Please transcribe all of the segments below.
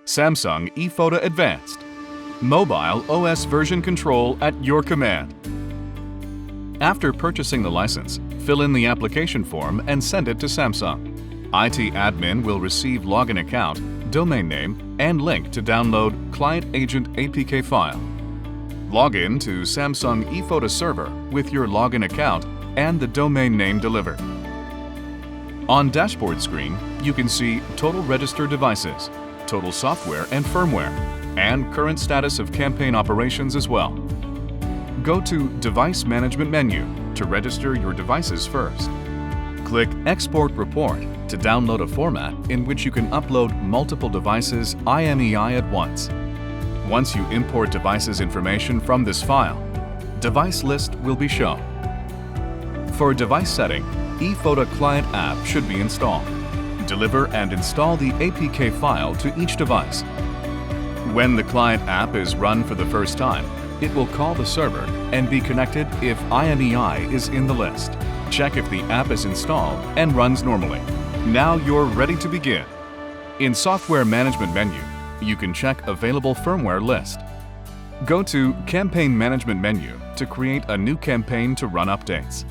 Samsung E-FOTA Advanced. Mobile OS version control at your command. After purchasing the license, fill in the application form and send it to Samsung. IT admin will receive login account, domain name, and link to download Client Agent APK file. Log in to Samsung E-FOTA server with your login account and the domain name delivered. On dashboard screen, you can see total registered devices, total software and firmware, and current status of campaign operations as well. Go to Device Management menu to register your devices first. Click Export Report to download a format in which you can upload multiple devices IMEI at once. Once you import devices information from this file, device list will be shown. For device setting, E-FOTA Client app should be installed. Deliver and install the APK file to each device. When the client app is run for the first time, it will call the server and be connected if IMEI is in the list. Check if the app is installed and runs normally. Now you're ready to begin. In Software Management menu, you can check available firmware list. Go to Campaign Management menu to create a new campaign to run updates.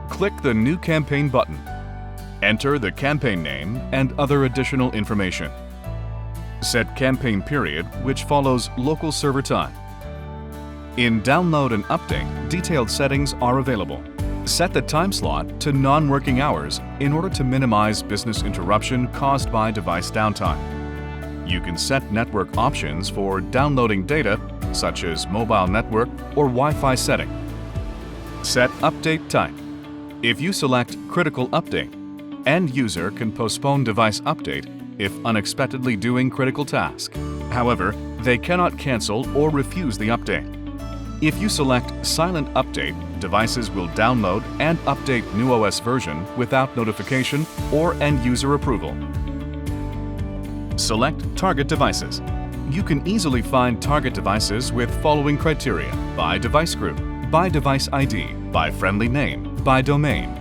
Click the New Campaign button. Enter the campaign name and other additional information. Set campaign period, which follows local server time. In Download and Update, detailed settings are available. Set the time slot to non-working hours in order to minimize business interruption caused by device downtime. You can set network options for downloading data, such as mobile network or Wi-Fi setting. Set update type. If you select Critical Update, end user can postpone device update if unexpectedly doing critical task. However, they cannot cancel or refuse the update. If you select Silent Update, devices will download and update new OS version without notification or end user approval. Select Target Devices. You can easily find target devices with following criteria: by device group, by device ID, by friendly name, by domain.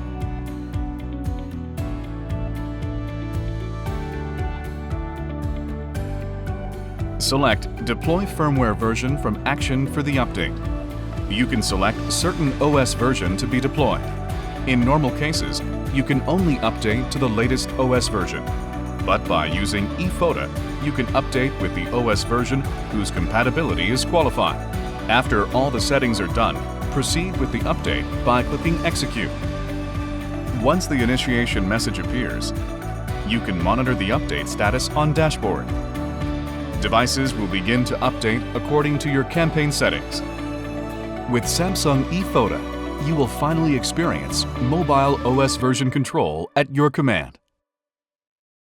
Select Deploy Firmware Version from Action for the update. You can select certain OS version to be deployed. In normal cases, you can only update to the latest OS version. But by using E-FOTA, you can update with the OS version whose compatibility is qualified. After all the settings are done, proceed with the update by clicking Execute. Once the initiation message appears, you can monitor the update status on dashboard. Devices will begin to update according to your campaign settings. With Samsung E-FOTA, you will finally experience mobile OS version control at your command.